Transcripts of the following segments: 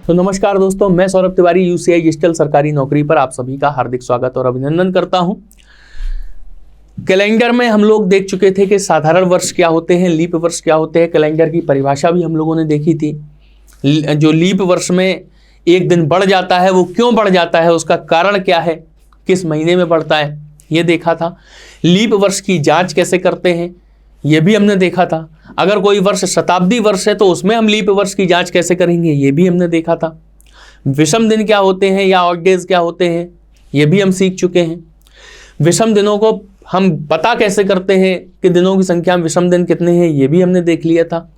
तो नमस्कार दोस्तों, मैं सौरभ तिवारी यूसीआई डिजिटल सरकारी नौकरी पर आप सभी का हार्दिक स्वागत और अभिनंदन करता हूं। कैलेंडर में हम लोग देख चुके थे कि साधारण वर्ष क्या होते हैं, लीप वर्ष क्या होते हैं। कैलेंडर की परिभाषा भी हम लोगों ने देखी थी। जो लीप वर्ष में एक दिन बढ़ जाता है वो क्यों बढ़ जाता है, उसका कारण क्या है, किस महीने में बढ़ता है, ये देखा था। लीप वर्ष की जांच कैसे करते हैं ये भी हमने देखा था। अगर कोई वर्ष शताब्दी वर्ष है तो उसमें हम लीप वर्ष की जांच कैसे करेंगे ये भी हमने देखा था। विषम दिन क्या होते हैं या ऑड डेज क्या होते हैं ये भी हम सीख चुके हैं। विषम दिनों को हम पता कैसे करते हैं कि दिनों की संख्या में विषम दिन कितने हैं ये भी हमने देख लिया था।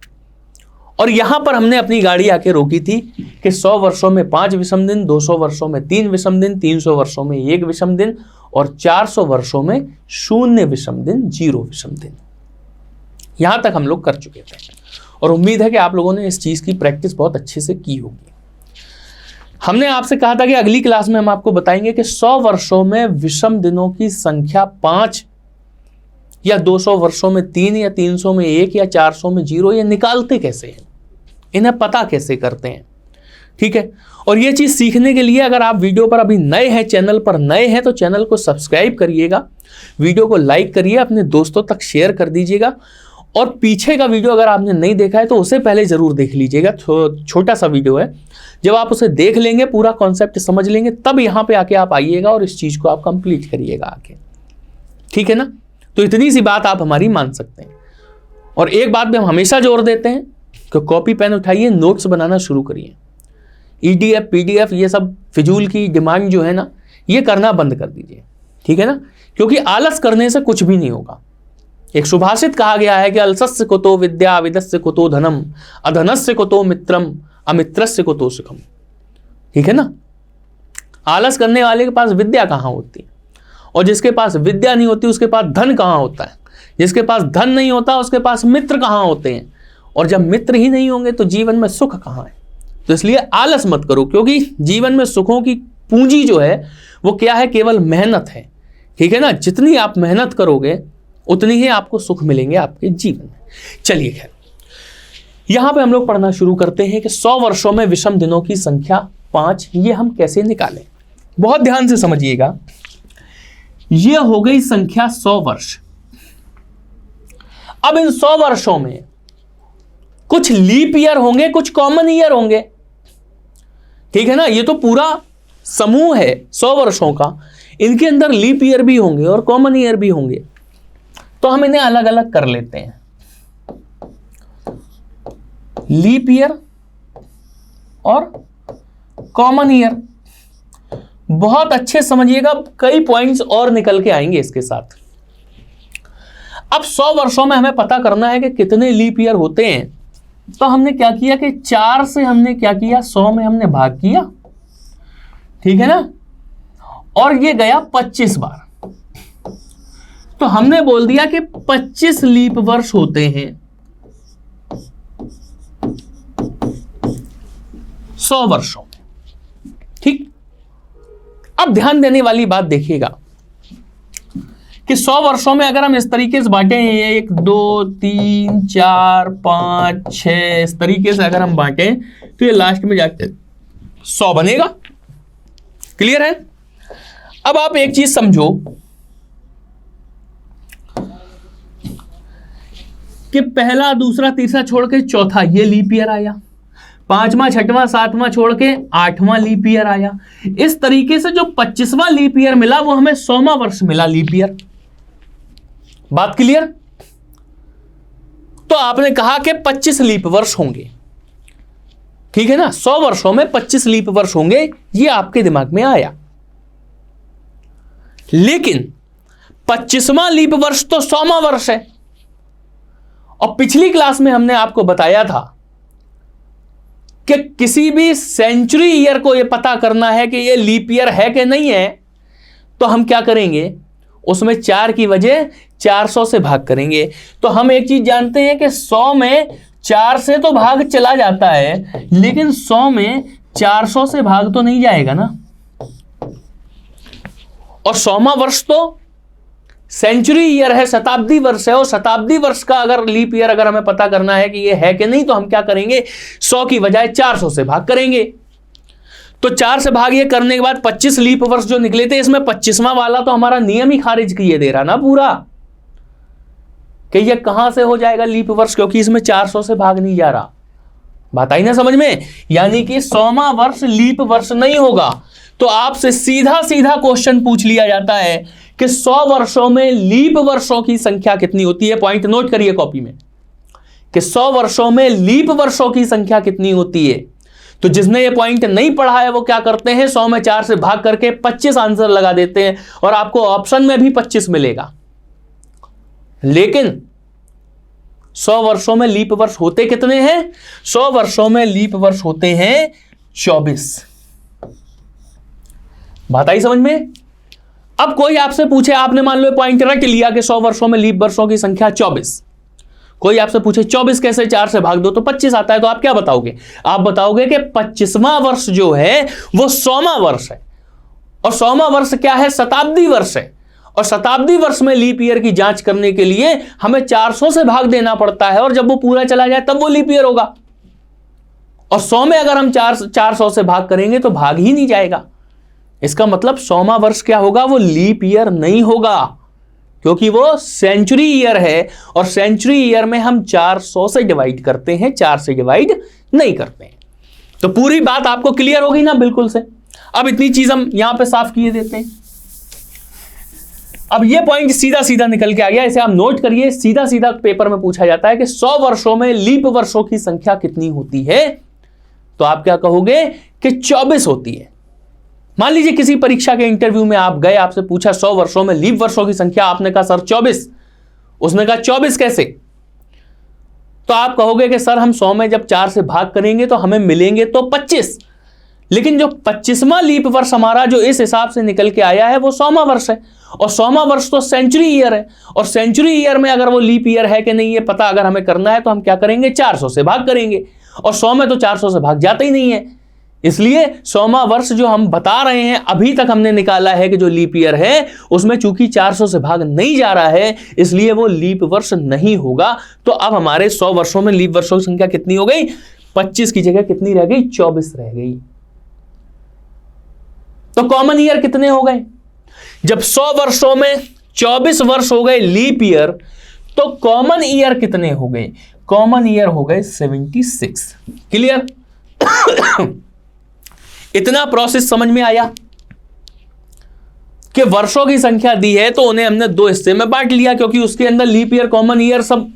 और यहां पर हमने अपनी गाड़ी आके रोकी थी कि 100 वर्षों में 5 विषम दिन, 200 वर्षों में 3 विषम दिन, 300 वर्षों में 1 विषम दिन और 400 वर्षों में 0 विषम दिन, 0 विषम दिन। यहां तक हम लोग कर चुके थे और उम्मीद है कि आप लोगों ने इस चीज की प्रैक्टिस बहुत अच्छे से की होगी। हमने आपसे कहा था कि अगली क्लास में हम आपको बताएंगे कि 100 वर्षों में विषम दिनों की संख्या 5 या 200 वर्षों में 3 या 300 में 1 या 400 में 0 ये निकालते कैसे हैं, इन्हें पता कैसे करते हैं। ठीक है, और ये चीज सीखने के लिए अगर आप वीडियो पर अभी नए हैं, चैनल पर नए हैं, तो चैनल को सब्सक्राइब करिएगा, वीडियो को लाइक करिए, अपने दोस्तों तक शेयर कर दीजिएगा। और पीछे का वीडियो अगर आपने नहीं देखा है तो उसे पहले जरूर देख लीजिएगा। छोटा सा वीडियो है, जब आप उसे देख लेंगे, पूरा कॉन्सेप्ट समझ लेंगे, तब यहाँ पे आके आप आइएगा और इस चीज को आप कंप्लीट करिएगा आके। ठीक है ना, तो इतनी सी बात आप हमारी मान सकते हैं। और एक बात भी हम हमेशा जोर देते हैं कि कॉपी पेन उठाइए, नोट्स बनाना शुरू करिए। ईडीएफ पीडीएफ ये सब फिजूल की डिमांड जो है ना, ये करना बंद कर दीजिए। ठीक है ना, क्योंकि आलस करने से कुछ भी नहीं होगा। एक सुभाषित कहा गया है कि अलसस्य कुतो विद्या, विदस्य कुतो धनम, अधनस्य कुतो मित्रम, अमित्रस्य कुतो सुखम। ठीक है ना, आलस करने वाले के पास विद्या कहाँ होती है, और जिसके पास विद्या नहीं होती उसके पास धन कहाँ होता है, जिसके पास धन नहीं होता उसके पास मित्र कहाँ होते हैं, और जब मित्र ही नहीं होंगे तो जीवन में सुख कहाँ है। तो इसलिए आलस मत करो, क्योंकि जीवन में सुखों की पूंजी जो है वो क्या है, केवल मेहनत है। ठीक है ना, जितनी आप मेहनत करोगे उतनी ही आपको सुख मिलेंगे आपके जीवन में। चलिए खैर, यहां पे हम लोग पढ़ना शुरू करते हैं कि 100 वर्षों में विषम दिनों की संख्या 5 ये हम कैसे निकालें। बहुत ध्यान से समझिएगा, ये हो गई संख्या 100 वर्ष। अब इन 100 वर्षों में कुछ लीप ईयर होंगे, कुछ कॉमन ईयर होंगे। ठीक है ना, ये तो पूरा समूह है 100 वर्षों का, इनके अंदर लीप ईयर भी होंगे और कॉमन ईयर भी होंगे। तो हम इन्हें अलग अलग कर लेते हैं। लीप ईयर और कॉमन ईयर, बहुत अच्छे समझिएगा, कई पॉइंट्स और निकल के आएंगे इसके साथ। अब 100 वर्षों में हमें पता करना है कि कितने लीप ईयर होते हैं। तो हमने क्या किया कि 4 से हमने क्या किया, 100 में हमने भाग किया। ठीक है ना, और ये गया 25 बार। तो हमने बोल दिया कि 25 लीप वर्ष होते हैं 100 वर्षों में। ठीक, अब ध्यान देने वाली बात देखिएगा कि 100 वर्षों में अगर हम इस तरीके से बांटे, 1 2 3 4 5 6 इस तरीके से अगर हम बांटे तो ये लास्ट में जाके 100 बनेगा। क्लियर है। अब आप एक चीज समझो कि पहला, दूसरा, तीसरा छोड़ के चौथा ये लीप ईयर आया, 5वां, 6वां, 7वां छोड़ के 8वां लीप ईयर आया। इस तरीके से जो 25वां लीप ईयर मिला वो हमें 100वां वर्ष मिला लीप ईयर। बात क्लियर। तो आपने कहा कि 25 लीप वर्ष होंगे। ठीक है ना, 100 वर्षों में 25 लीप वर्ष होंगे, ये आपके दिमाग में आया। लेकिन 25वां लीप वर्ष तो 100वां वर्ष है। और पिछली क्लास में हमने आपको बताया था कि किसी भी सेंचुरी ईयर को यह पता करना है कि यह लीप ईयर है कि नहीं है, तो हम क्या करेंगे, उसमें 4 की वजह 400 से भाग करेंगे। तो हम एक चीज जानते हैं कि 100 में 4 से तो भाग चला जाता है, लेकिन 100 में 400 से भाग तो नहीं जाएगा ना। और 100वां वर्ष तो सेंचुरी ईयर है, शताब्दी वर्ष है, और शताब्दी वर्ष का अगर लीप ईयर अगर हमें पता करना है कि ये है कि नहीं, तो हम क्या करेंगे, 100 की बजाय 400 से भाग करेंगे। तो 4 से भाग ये करने के बाद 25 लीप वर्ष जो निकले थे, इसमें 25वां वाला तो हमारा नियम ही खारिज किए दे रहा ना पूरा, कि ये कहां से हो जाएगा लीप वर्ष, क्योंकि इसमें 400 से भाग नहीं जा रहा। बात आई ना समझ में? यानी कि 100वां वर्ष लीप वर्ष नहीं होगा। तो आपसे सीधा सीधा क्वेश्चन पूछ लिया जाता है कि 100 वर्षों में लीप वर्षों की संख्या कितनी होती है। पॉइंट नोट करिए कॉपी में कि 100 वर्षों में लीप वर्षों की संख्या कितनी होती है। तो जिसने ये पॉइंट नहीं पढ़ा है वो क्या करते हैं, 100 में 4 से भाग करके 25 आंसर लगा देते हैं और आपको ऑप्शन में भी 25 मिलेगा। लेकिन 100 वर्षों में लीप वर्ष होते कितने हैं? 100 वर्षों में लीप वर्ष होते हैं 24। बात आई समझ में? अब कोई आपसे पूछे, आपने मान लो पॉइंट रख लिया कि 100 वर्षों में लीप वर्षों की संख्या 24। कोई आपसे पूछे 24 कैसे, 4 से भाग दो तो 25 आता है, तो आप क्या बताओगे? आप बताओगे कि 25वां वर्ष जो है वो 100वां वर्ष है, और 100वां वर्ष क्या है? शताब्दी वर्ष है। और शताब्दी वर्ष में लीप ईयर की जांच करने के लिए हमें 400 से भाग देना पड़ता है, और जब वो पूरा चला जाए तब वो लीप ईयर होगा। और 100 में अगर हम 400 से भाग करेंगे तो भाग ही नहीं जाएगा। इसका मतलब 100वां वर्ष क्या होगा? वो लीप ईयर नहीं होगा, क्योंकि वो सेंचुरी ईयर है, और सेंचुरी ईयर में हम 400 से डिवाइड करते हैं, 4 से डिवाइड नहीं करते हैं। तो पूरी बात आपको क्लियर होगी ना बिल्कुल से? अब इतनी चीज हम यहां पे साफ किए देते हैं। अब ये पॉइंट सीधा सीधा निकल के आ गया, इसे आप नोट करिए। सीधा सीधा पेपर में पूछा जाता है कि 100 वर्षों में लीप वर्षों की संख्या कितनी होती है, तो आप क्या कहोगे कि 24 होती है। मान लीजिए किसी परीक्षा के इंटरव्यू में आप गए, आपसे पूछा 100 वर्षों में लीप वर्षों की संख्या, आपने कहा सर 24। उसने कहा 24 कैसे? तो आप कहोगे कि सर हम 100 में जब 4 से भाग करेंगे तो हमें मिलेंगे तो 25, लेकिन जो 25वां लीप वर्ष हमारा जो इस हिसाब से निकल के आया है वो 100वां वर्ष है, और 100वां वर्ष तो सेंचुरी ईयर है। और सेंचुरी ईयर में अगर वो लीप ईयर है कि नहीं ये पता अगर हमें करना है तो हम क्या करेंगे? 400 से भाग करेंगे, और 100 में तो 400 से भाग जाता ही नहीं है। इसलिए 100वां वर्ष जो हम बता रहे हैं, अभी तक हमने निकाला है कि जो लीप ईयर है उसमें चूंकि 400 से भाग नहीं जा रहा है, इसलिए वो लीप वर्ष नहीं होगा। तो अब हमारे 100 वर्षों में लीप वर्षों की संख्या कितनी हो गई? 25 की जगह कितनी रह गई? 24 रह गई। तो कॉमन ईयर कितने हो गए? जब 100 वर्षों में 24 वर्ष हो गए लीप ईयर, तो कॉमन ईयर कितने हो गए? कॉमन ईयर हो गए 76। क्लियर? इतना प्रोसेस समझ में आया कि वर्षों की संख्या दी है तो उन्हें हमने 2 हिस्से में बांट लिया, क्योंकि उसके अंदर लीप ईयर कॉमन ईयर सब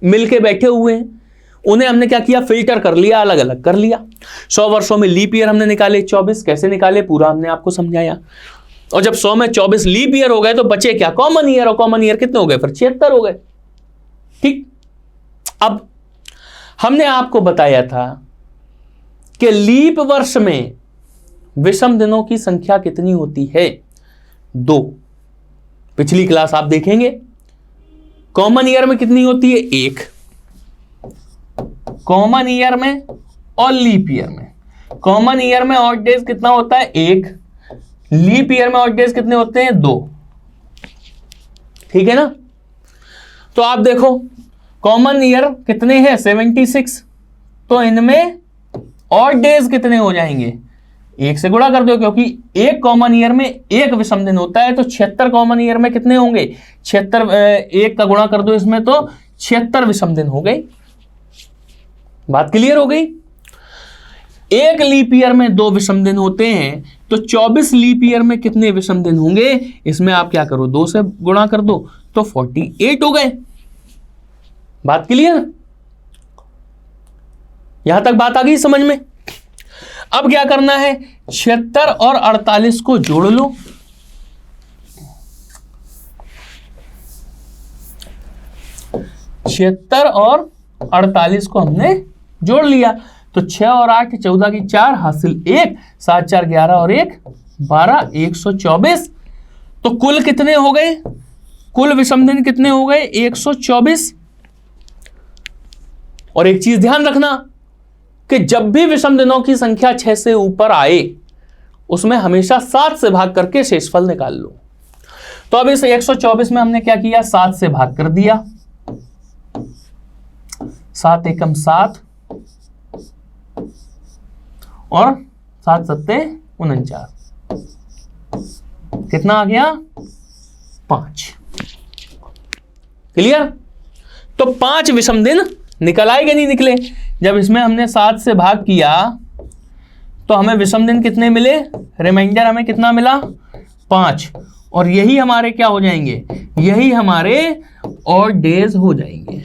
मिलके बैठे हुए हैं। उन्हें हमने क्या किया? फिल्टर कर लिया, अलग अलग कर लिया। 100 वर्षों में लीप ईयर हमने निकाले 24। कैसे निकाले पूरा हमने आपको समझाया। और जब 100 में 24 लीप ईयर हो गए तो बचे क्या? Common year. और कॉमन ईयर कितने हो गए? फिर 76 हो गए। ठीक। अब हमने आपको बताया था कि लीप वर्ष में विषम दिनों की संख्या कितनी होती है? 2। पिछली क्लास आप देखेंगे। कॉमन ईयर में कितनी होती है? 1। कॉमन ईयर में और लीप ईयर में। कॉमन ईयर में ऑड डेज कितना होता है? 1। लीप ईयर में ऑड डेज कितने होते हैं? 2। ठीक है ना? तो आप देखो कॉमन ईयर कितने हैं? 76। तो इनमें ऑड डेज कितने हो जाएंगे? 1 से गुणा कर दो, क्योंकि एक कॉमन ईयर में 1 विषम दिन होता है। तो 76 कॉमन ईयर में कितने होंगे? 76 1 का गुणा कर दो इसमें, तो 76 विषम दिन हो गए। बात क्लियर हो गई? एक लीप ईयर में 2 विषम दिन होते हैं, तो 24 लीप ईयर में कितने विषम दिन होंगे? इसमें आप क्या करो? 2 से गुणा कर दो, तो 48 हो गए। बात क्लियर? यहां तक बात आ गई समझ में? अब क्या करना है? 76 और 48 को जोड़ लो। छिहत्तर और 48 को हमने जोड़ लिया, तो 6 और 8 14 की 4 हासिल 1, 7 4 11 और 1 12, 124। तो कुल कितने हो गए? कुल विषम दिन कितने हो गए? 124। और एक चीज ध्यान रखना कि जब भी विषम दिनों की संख्या 6 से ऊपर आए उसमें हमेशा 7 से भाग करके शेषफल निकाल लो। तो अब इस 124 में हमने क्या किया? 7 से भाग कर दिया। 7 एकम 7 और 7 सत्ते 49, कितना आ गया 5। क्लियर? तो 5 विषम दिन निकल आए कि नहीं निकले? जब इसमें हमने 7 से भाग किया तो हमें विषम दिन कितने मिले? रिमाइंडर हमें कितना मिला? 5। और यही हमारे क्या हो जाएंगे? यही हमारे ऑड डेज हो जाएंगे।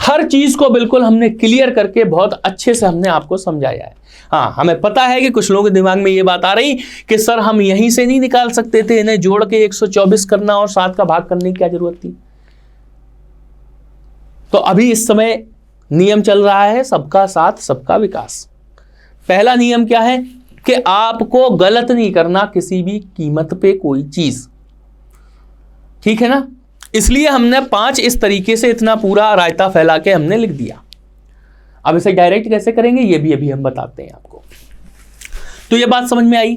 हर चीज को बिल्कुल हमने क्लियर करके बहुत अच्छे से हमने आपको समझाया है। हाँ, हमें पता है कि कुछ लोगों के दिमाग में ये बात आ रही कि सर हम यहीं से नहीं निकाल सकते थे, इन्हें जोड़ के 124 करना और 7 का भाग करने की क्या जरूरत थी? तो अभी इस समय नियम चल रहा है सबका साथ सबका विकास। पहला नियम क्या है कि आपको गलत नहीं करना किसी भी कीमत पे कोई चीज, ठीक है ना? इसलिए हमने 5 इस तरीके से इतना पूरा रायता फैला के हमने लिख दिया। अब इसे डायरेक्ट कैसे करेंगे ये भी अभी हम बताते हैं आपको। तो ये बात समझ में आई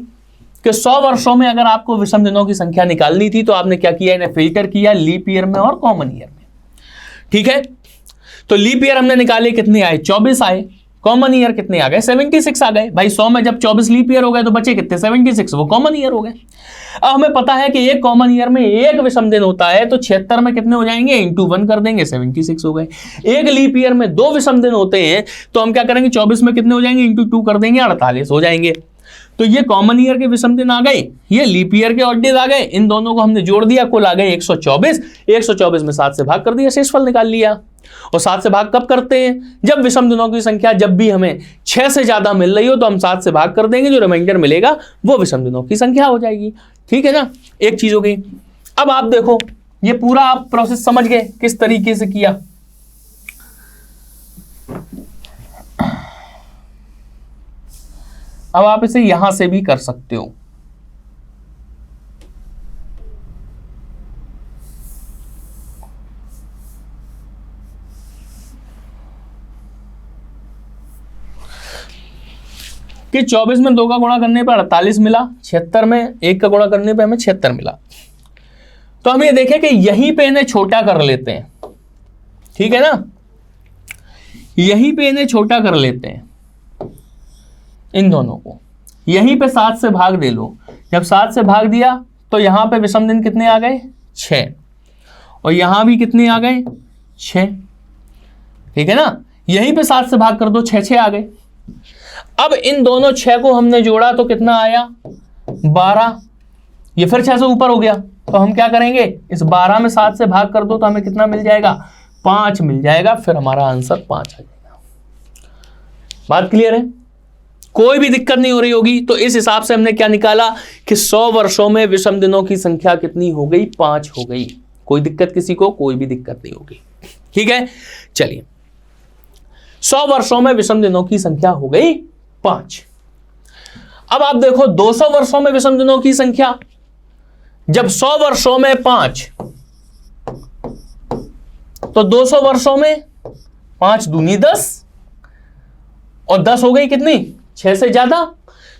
कि 100 वर्षों में अगर आपको विषम दिनों की संख्या निकालनी थी तो आपने क्या किया? इन्हें फिल्टर किया लीप ईयर में और कॉमन ईयर में, ठीक है? तो लीप ईयर हमने निकाले, कितने आए? 24 आए। कॉमन ईयर कितने आ गए? 76 आ गए। भाई 100 में जब 24 लीप ईयर हो गए तो बचे कितने? 76, वो कॉमन ईयर हो गए। अब हमें पता है कि एक कॉमन ईयर में एक विषम दिन होता है, तो 76 में कितने हो जाएंगे? इंटू 1 कर देंगे, 76 हो गए। एक लीप ईयर में 2 विषम दिन होते हैं, तो हम क्या करेंगे? 24 में कितने हो जाएंगे? इंटू 2 कर देंगे, 48 हो जाएंगे। तो ये कॉमन ईयर के विषम दिन आ गए, ये लीप ईयर के ऑड डेज आ गए। इन दोनों को हमने जोड़ दिया, कुल आ गए 124। 124 में 7 से भाग कर दिया, शेषफल निकाल लिया। और 7 से भाग कब करते हैं? जब विषम दिनों की संख्या जब भी हमें 6 से ज्यादा मिल रही हो तो हम 7 से भाग कर देंगे, जो रिमाइंडर मिलेगा वो विषम दिनों की संख्या हो जाएगी। ठीक है ना? एक चीज हो गई। अब आप देखो, ये पूरा आप प्रोसेस समझ गए किस तरीके से किया। अब आप इसे यहां से भी कर सकते हो। कि 24 में 2 का गुणा करने पर 48 मिला, 76 में 1 का गुणा करने पर हमें 76 मिला। तो हम ये देखें कि यहीं पे इन्हें छोटा कर लेते हैं, ठीक है ना? यहीं पे इन्हें छोटा कर लेते हैं, इन दोनों को। यहीं पे 7 से भाग दे लो। जब 7 से भाग दिया तो यहां पे विषम दिन कितने आ गए? 6। और यहां भी कितने आ गए? 6। ठीक है ना? यहीं पे 7 से भाग कर दो, 6 आ गए। अब इन दोनों 6 को हमने जोड़ा तो कितना आया? 12। ये फिर 6 से ऊपर हो गया, तो हम क्या करेंगे? इस 12 में 7 से भाग कर दो तो हमें कितना मिल जाएगा? 5 मिल जाएगा। फिर हमारा आंसर 5 आ जाएगा। बात क्लियर है? कोई भी दिक्कत नहीं हो रही होगी। तो इस हिसाब से हमने क्या निकाला कि 100 वर्षों में विषम दिनों की संख्या कितनी हो गई? 5 हो गई। कोई दिक्कत किसी को? कोई भी दिक्कत नहीं होगी। ठीक है, चलिए। 100 वर्षों में विषम दिनों की संख्या हो गई 5। अब आप देखो 200 वर्षों में विषम दिनों की संख्या। जब 100 वर्षों में 5, तो 200 वर्षों में 5 दूनी 10, और 10 हो गई कितनी? 6 से ज्यादा।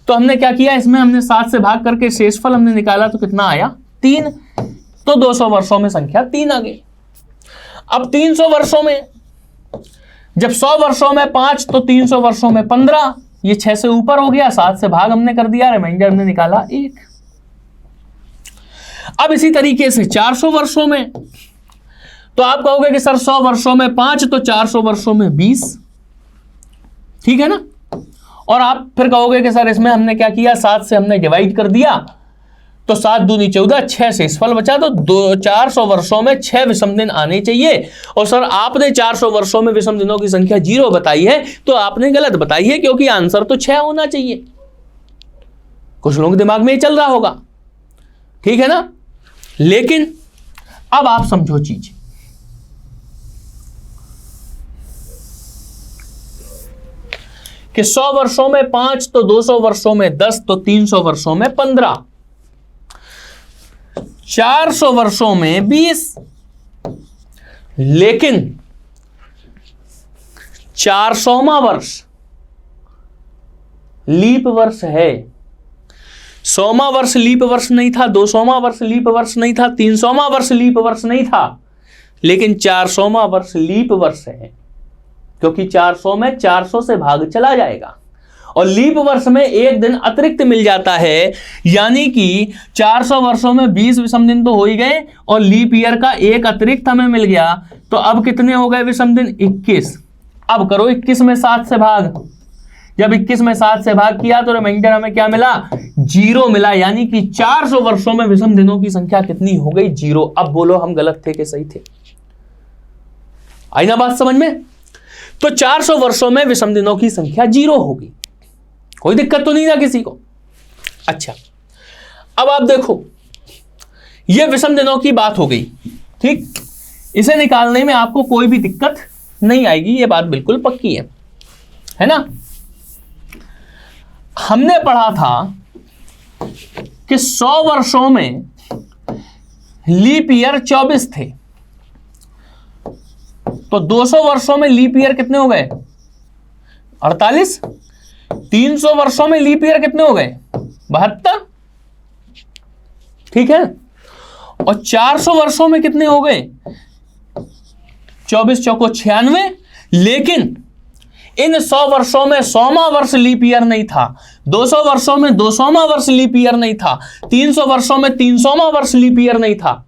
तो हमने क्या किया? इसमें हमने 7 से भाग करके शेषफल हमने निकाला, तो कितना आया? 3। तो 200 वर्षों में संख्या 3 आ गई। अब 300 वर्षों में, जब 100 वर्षों में 5, तो 300 वर्षों में 15। ये 6 से ऊपर हो गया, 7 से भाग हमने कर दिया, रिमाइंडर हमने निकाला 1। अब इसी तरीके से 400 वर्षों में, तो आप कहोगे कि सर 100 वर्षों में 5, तो 400 वर्षों में 20। ठीक है ना? और आप फिर कहोगे कि सर इसमें हमने क्या किया? 7 से हमने डिवाइड कर दिया, तो 7 दूनी 14, 6 शेषफल बचा। तो 400 वर्षों में 6 विषम दिन आने चाहिए। और सर आपने 400 वर्षों में विषम दिनों की संख्या 0 बताई है, तो आपने गलत बताई है, क्योंकि आंसर तो 6 होना चाहिए। कुछ लोगों के दिमाग में ये चल रहा होगा, ठीक है ना? लेकिन अब आप समझो चीज कि 100 वर्षों में 5, तो 200 वर्षों में 10, तो 300 वर्षों में 15, 400 वर्षों में 20। लेकिन 400वां वर्ष लीप वर्ष है। 100वां वर्ष लीप वर्ष नहीं था, 200वां वर्ष लीप वर्ष नहीं था, 300वां वर्ष लीप वर्ष नहीं था, लेकिन 400वां वर्ष लीप वर्ष है। क्योंकि 400 में 400 से भाग चला जाएगा और लीप वर्ष में एक दिन अतिरिक्त मिल जाता है, यानी कि 400 वर्षों में 20 विषम दिन तो हो ही गए और लीप ईयर का एक अतिरिक्त हमें मिल गया। तो अब कितने हो गए विषम दिन? 21। अब करो 21 में 7 से भाग। जब 21 में 7 से भाग किया तो रिमाइंडर हमें क्या मिला? 0 मिला, यानी कि 400 वर्षों में विषम दिनों की संख्या कितनी हो गई? 0। अब बोलो हम गलत थे कि सही थे? आई ना बात समझ में? तो 400 वर्षों में विषम दिनों की संख्या 0 होगी। कोई दिक्कत तो नहीं ना किसी को? अच्छा, अब आप देखो, यह विषम दिनों की बात हो गई, ठीक। इसे निकालने में आपको कोई भी दिक्कत नहीं आएगी, यह बात बिल्कुल पक्की है ना। हमने पढ़ा था कि 100 वर्षों में लीप ईयर 24 थे, तो 200 वर्षों में लीप ईयर कितने हो गए? 48। 300 वर्षों में लीप ईयर कितने हो गए? 72, ठीक है। और 400 वर्षों में कितने हो गए? 24 चौको 96। लेकिन इन 100 वर्षों में 100वां वर्ष लीप ईयर नहीं था, 200 वर्षों में 200वां वर्ष लीप ईयर नहीं था, 300 वर्षों में 300वां वर्ष लीप ईयर नहीं था।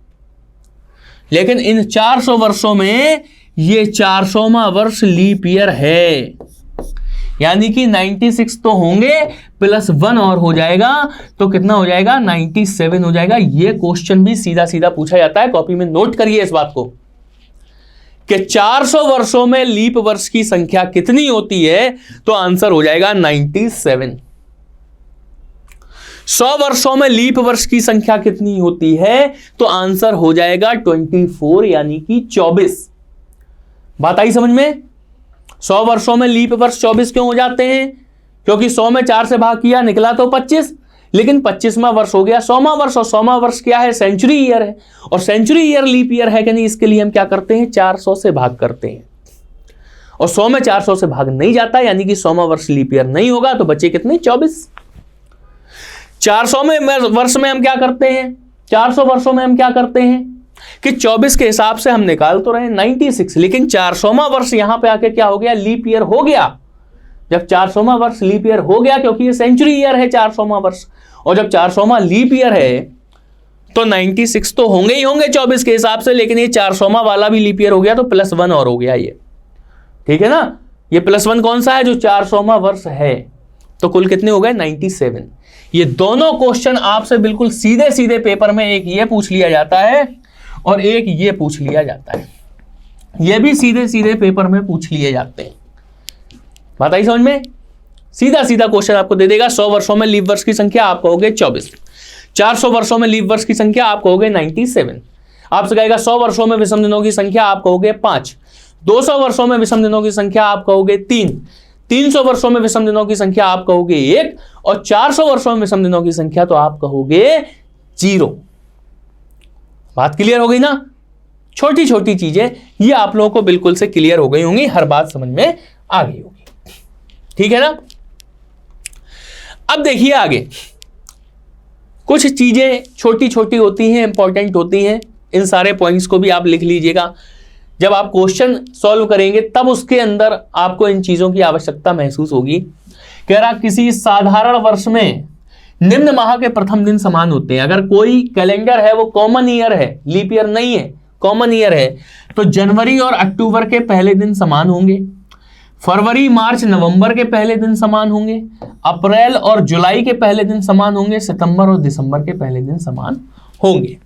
लेकिन इन 400 वर्षों में ये 400वां वर्ष लीप ईयर है, यानी कि 96 तो होंगे प्लस 1 और हो जाएगा, तो कितना हो जाएगा? 97 हो जाएगा। ये क्वेश्चन भी सीधा सीधा पूछा जाता है, कॉपी में नोट करिए इस बात को कि 400 वर्षों में लीप वर्ष की संख्या कितनी होती है, तो आंसर हो जाएगा 97। 100 वर्षों में लीप वर्ष की संख्या कितनी होती है, तो आंसर हो जाएगा 24, यानी कि 24। बात आई समझ में? 100 वर्षों में लीप वर्ष 24 क्यों हो जाते हैं? क्योंकि 100 में 4 से भाग किया, निकला तो 25, लेकिन 25वां वर्ष हो गया 100वां वर्ष, और 100वां वर्ष क्या है? सेंचुरी ईयर है, और सेंचुरी ईयर लीप ईयर है कि नहीं, इसके लिए हम क्या करते हैं? 400 से भाग करते हैं, और 100 में 400 से भाग नहीं जाता, यानी कि 100वां वर्ष लीप ईयर नहीं होगा, तो बचे कितने? 24। 400 में वर्ष में हम क्या करते हैं? 400 वर्षों में हम क्या करते हैं कि 24 के हिसाब से हम निकाल तो रहे 96, लेकिन 400वां वर्ष यहां पे आके क्या हो गया? लीप ईयर हो गया। जब 400वां वर्ष लीप ईयर हो गया, क्योंकि ये सेंचुरी ईयर है 400वां वर्ष, और जब 400वां लीप ईयर है तो 96 तो होंगे ही होंगे 24 के हिसाब से, लेकिन ये 400वां वाला भी लीप ईयर हो गया, तो प्लस 1 और हो गया ये, ठीक है ना। ये प्लस 1 कौन सा है? जो 400वां वर्ष है। तो कुल कितने हो गए? 97। ये दोनों क्वेश्चन आपसे बिल्कुल सीधे सीधे पेपर में, एक ये पूछ लिया जाता है और एक ये पूछ लिया जाता है। ये भी सीधे सीधे पेपर में पूछ लिए जाते हैं। बात आई समझ में? सीधा सीधा क्वेश्चन आपको दे देगा, 100 वर्षों में लीप वर्ष की संख्या आप कहोगे 24, 400 वर्षों में लीप वर्ष की संख्या आप कहोगे 97, आपसे कहेगा 100 वर्षों में विषम दिनों की संख्या आप कहोगे 5, 200 वर्षों में विषम दिनों की संख्या आप कहोगे 3, 300 वर्षों में विषम दिनों की संख्या आप कहोगे 1, और 400 वर्षों में विषम दिनों की संख्या तो आप कहोगे 0। बात क्लियर हो गई ना? छोटी छोटी चीजें ये आप लोगों को बिल्कुल से क्लियर हो गई होंगी, हर बात समझ में आ गई होगी, ठीक है ना। अब देखिए आगे, कुछ चीजें छोटी छोटी होती हैं, इंपॉर्टेंट होती हैं, इन सारे पॉइंट्स को भी आप लिख लीजिएगा। जब आप क्वेश्चन सॉल्व करेंगे तब उसके अंदर आपको इन चीजों की आवश्यकता महसूस होगी। कह रहा किसी साधारण वर्ष में निम्न माह के प्रथम दिन समान होते हैं। अगर कोई कैलेंडर है वो कॉमन ईयर है, लीप ईयर नहीं है, कॉमन ईयर है, तो जनवरी और अक्टूबर के पहले दिन समान होंगे, फरवरी मार्च नवंबर के पहले दिन समान होंगे, अप्रैल और जुलाई के पहले दिन समान होंगे, सितंबर और दिसंबर के पहले दिन समान होंगे।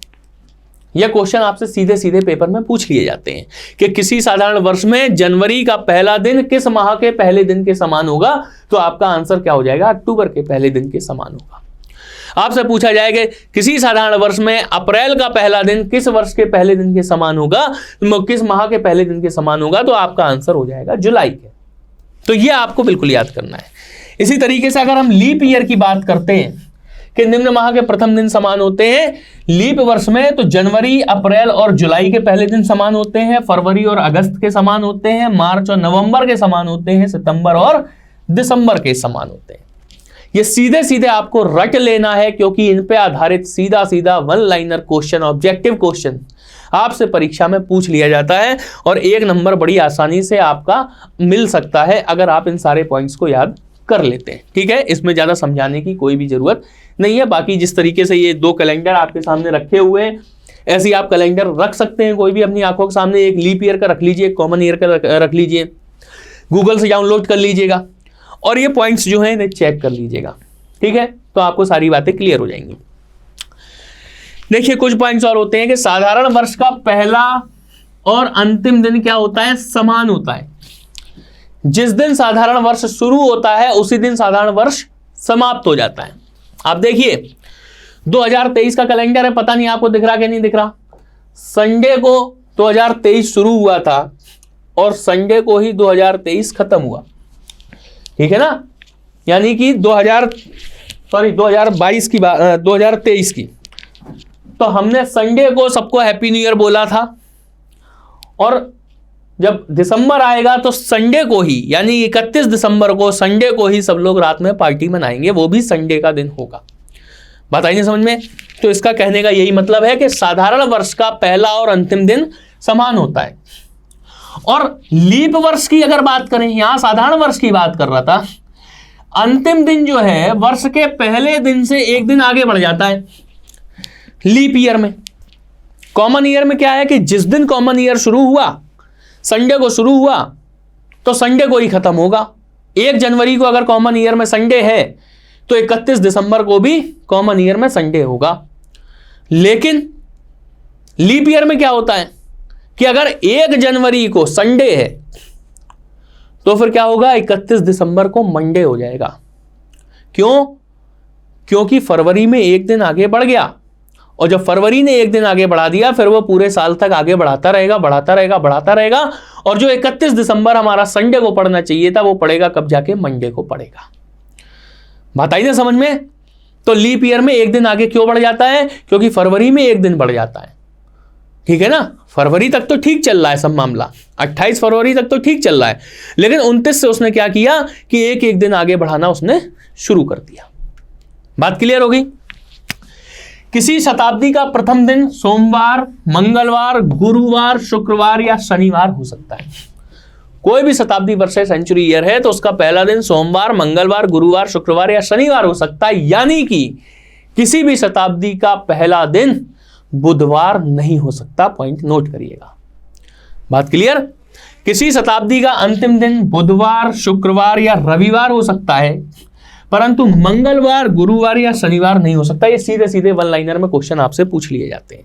यह क्वेश्चन आपसे सीधे सीधे पेपर में पूछ लिए जाते हैं कि किसी साधारण वर्ष में जनवरी का पहला दिन किस माह के पहले दिन के समान होगा, तो आपका आंसर क्या हो जाएगा? अक्टूबर के पहले दिन के समान होगा। आपसे पूछा जाएगा किसी साधारण वर्ष में अप्रैल का पहला दिन किस वर्ष के पहले दिन के समान होगा, किस माह के पहले दिन के समान होगा, तो आपका आंसर हो जाएगा जुलाई के। तो ये आपको बिल्कुल याद करना है। इसी तरीके से अगर हम लीप ईयर की बात करते हैं कि निम्न माह के प्रथम दिन समान होते हैं लीप वर्ष में, तो जनवरी, अप्रैल और जुलाई के पहले दिन समान होते हैं, फरवरी और अगस्त के समान होते हैं, मार्च और नवंबर के समान होते हैं, सितंबर और दिसंबर के समान होते हैं। ये सीधे सीधे आपको रट लेना है, क्योंकि इन पे आधारित सीधा सीधा one liner question, objective question आपसे परीक्षा में पूछ लिया जाता है और 1 नंबर बड़ी आसानी से आपका मिल सकता है अगर आप इन सारे पॉइंट्स को याद कर लेते हैं। ठीक है, इसमें ज्यादा समझाने की कोई भी जरूरत नहीं है। बाकी जिस तरीके से ये 2 कैलेंडर आपके सामने रखे हुए हैं, ऐसे ही आप कैलेंडर रख सकते हैं कोई भी अपनी आंखों के सामने। एक लीप ईयर का रख लीजिए, कॉमन ईयर का रख लीजिए, गूगल से डाउनलोड कर लीजिएगा और ये पॉइंट्स जो हैं इन्हें चेक कर लीजिएगा। ठीक है, तो आपको सारी बातें क्लियर हो जाएंगी। देखिए कुछ पॉइंट्स और होते हैं कि साधारण वर्ष का पहला और अंतिम दिन क्या होता है, समान होता है। जिस दिन साधारण वर्ष शुरू होता है उसी दिन साधारण वर्ष समाप्त हो जाता है। आप देखिए 2023 का कैलेंडर है, पता नहीं आपको दिख रहा कि नहीं दिख रहा। संडे को 2023 शुरू हुआ था और संडे को ही 2023 खत्म हुआ। ठीक है ना, यानी कि 2022 की बात, 2023 की। तो हमने संडे को सबको हैप्पी न्यू ईयर बोला था और जब दिसंबर आएगा तो संडे को ही, यानी 31 दिसंबर को संडे को ही सब लोग रात में पार्टी मनाएंगे, वो भी संडे का दिन होगा। बात आई नहीं समझ में? तो इसका कहने का यही मतलब है कि साधारण वर्ष का पहला और अंतिम दिन समान होता है। और लीप वर्ष की अगर बात करें, यहां साधारण वर्ष की बात कर रहा था, अंतिम दिन जो है वर्ष के पहले दिन से 1 दिन आगे बढ़ जाता है लीप ईयर में। कॉमन ईयर में क्या है कि जिस दिन कॉमन ईयर शुरू हुआ, संडे को शुरू हुआ तो संडे को ही खत्म होगा। 1 जनवरी को अगर कॉमन ईयर में संडे है तो 31 दिसंबर को भी कॉमन ईयर में संडे होगा। लेकिन लीप ईयर में क्या होता है कि अगर 1 जनवरी को संडे है तो फिर क्या होगा, 31 दिसंबर को मंडे हो जाएगा। क्यों? क्योंकि फरवरी में 1 दिन आगे बढ़ गया और जब फरवरी ने 1 दिन आगे बढ़ा दिया फिर वो पूरे साल तक आगे बढ़ाता रहेगा, बढ़ाता रहेगा, बढ़ाता रहेगा और जो 31 दिसंबर हमारा संडे को पड़ना चाहिए था वो पड़ेगा कब, जाके मंडे को पड़ेगा। बात आई ना समझ में? तो लीप ईयर में 1 दिन आगे क्यों बढ़ जाता है? क्योंकि फरवरी में 1 दिन बढ़ जाता है। ठीक है ना, फरवरी तक तो ठीक चल रहा है सब मामला, 28 फरवरी तक तो ठीक चल रहा है, लेकिन 29 से उसने क्या किया कि एक दिन आगे बढ़ाना उसने शुरू कर दिया। बात क्लियर हो गई? किसी शताब्दी का प्रथम दिन सोमवार, मंगलवार, गुरुवार, शुक्रवार या शनिवार हो सकता है। कोई भी शताब्दी वर्ष है, सेंचुरी ईयर है, तो उसका पहला दिन सोमवार, मंगलवार, गुरुवार, शुक्रवार या शनिवार हो सकता है। यानी कि किसी भी शताब्दी का पहला दिन बुधवार नहीं हो सकता। पॉइंट नोट करिएगा। बात क्लियर? किसी शताब्दी का अंतिम दिन बुधवार, शुक्रवार या रविवार हो सकता है, परंतु मंगलवार, गुरुवार या शनिवार नहीं हो सकता। ये सीधे सीधे 1 लाइनर में क्वेश्चन आपसे पूछ लिए जाते हैं।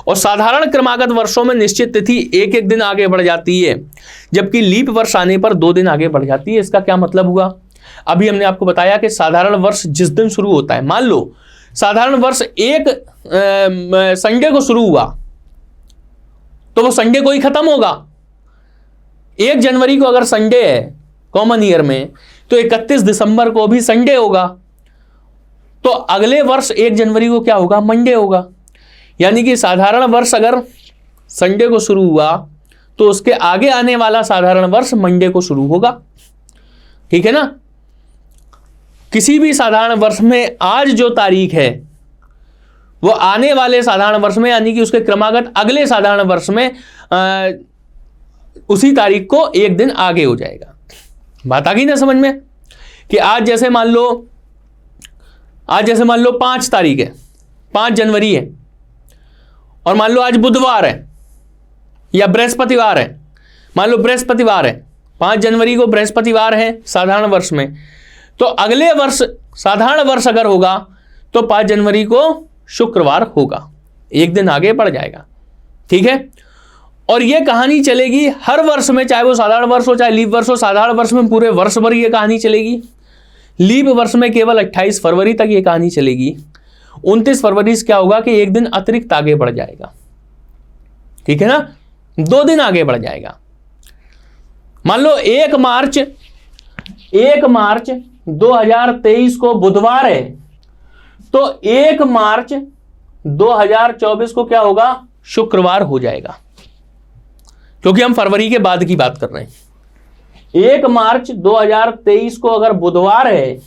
और साधारण क्रमागत वर्षों में निश्चित तिथि 1 दिन आगे बढ़ जाती है, जबकि लीप वर्ष आने पर 2 दिन आगे बढ़ जाती है। इसका क्या मतलब हुआ? अभी हमने आपको बताया कि साधारण वर्ष जिस दिन शुरू होता है, मान लो साधारण वर्ष 1 संडे को शुरू हुआ तो वो संडे को ही खत्म होगा। 1 जनवरी को अगर संडे है कॉमन ईयर में तो 31 दिसंबर को भी संडे होगा, तो अगले वर्ष 1 जनवरी को क्या होगा, मंडे होगा। यानी कि साधारण वर्ष अगर संडे को शुरू हुआ तो उसके आगे आने वाला साधारण वर्ष मंडे को शुरू होगा। ठीक है ना? किसी भी साधारण वर्ष में आज जो तारीख है वो आने वाले साधारण वर्ष में, यानी कि उसके क्रमागत अगले साधारण वर्ष में उसी तारीख को 1 दिन आगे हो जाएगा। बात आ गई ना समझ में? कि आज जैसे मान लो 5 तारीख है, 5 जनवरी है, और मान लो आज बुधवार है या बृहस्पतिवार है, मान लो बृहस्पतिवार है, 5 जनवरी को बृहस्पतिवार है साधारण वर्ष में, तो अगले वर्ष साधारण वर्ष अगर होगा तो 5 जनवरी को शुक्रवार होगा, 1 दिन आगे बढ़ जाएगा। ठीक है? और ये कहानी चलेगी हर वर्ष में, चाहे वो साधारण वर्ष हो चाहे लीप वर्ष हो। साधारण वर्ष में पूरे वर्ष भर ये कहानी चलेगी, लीप वर्ष में केवल 28 फरवरी तक ये कहानी चलेगी। 29 फरवरी से क्या होगा कि 1 दिन अतिरिक्त आगे बढ़ जाएगा। ठीक है ना, 2 दिन आगे बढ़ जाएगा। मान लो 1 मार्च 2023 को बुधवार है, तो 1 मार्च 2024 को क्या होगा, शुक्रवार हो जाएगा, क्योंकि हम फरवरी के बाद की बात कर रहे हैं। 1 मार्च 2023 को अगर बुधवार है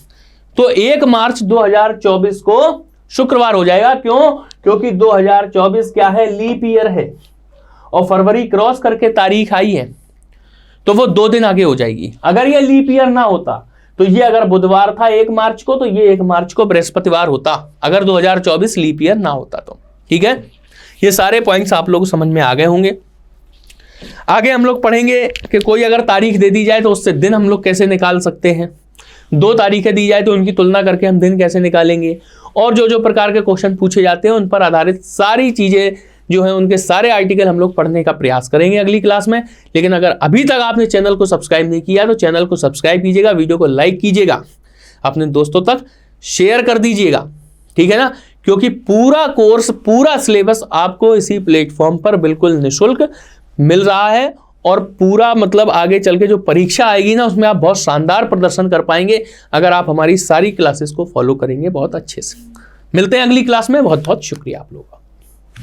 तो 1 मार्च 2024 को शुक्रवार हो जाएगा। क्यों? क्योंकि 2024 क्या है, लीप ईयर है। और फरवरी क्रॉस करके तारीख आई है तो वो 2 दिन आगे हो जाएगी। अगर ये लीप ईयर ना होता तो ये अगर बुधवार था 1 मार्च को तो ये 1 मार्च को बृहस्पतिवार होता, अगर 2024 लीप ईयर ना होता तो। ठीक है, ये सारे पॉइंट्स आप लोग समझ में आ गए होंगे। आगे हम लोग पढ़ेंगे कि कोई अगर तारीख दे दी जाए तो उससे दिन हम लोग कैसे निकाल सकते हैं, 2 तारीखें दी जाए तो उनकी तुलना करके हम दिन कैसे निकालेंगे, और जो जो प्रकार के क्वेश्चन पूछे जाते हैं उन पर आधारित सारी चीजें जो है उनके सारे आर्टिकल हम लोग पढ़ने का प्रयास करेंगे अगली क्लास में। लेकिन अगर अभी तक आपने चैनल को सब्सक्राइब नहीं किया तो चैनल को सब्सक्राइब कीजिएगा, वीडियो को लाइक कीजिएगा, अपने दोस्तों तक शेयर कर दीजिएगा। ठीक है ना, क्योंकि पूरा कोर्स पूरा सिलेबस आपको इसी प्लेटफॉर्म पर बिल्कुल निःशुल्क मिल रहा है, और पूरा मतलब आगे चल के जो परीक्षा आएगी ना उसमें आप बहुत शानदार प्रदर्शन कर पाएंगे अगर आप हमारी सारी क्लासेस को फॉलो करेंगे बहुत अच्छे से। मिलते हैं अगली क्लास में, बहुत बहुत शुक्रिया आप लोगों का।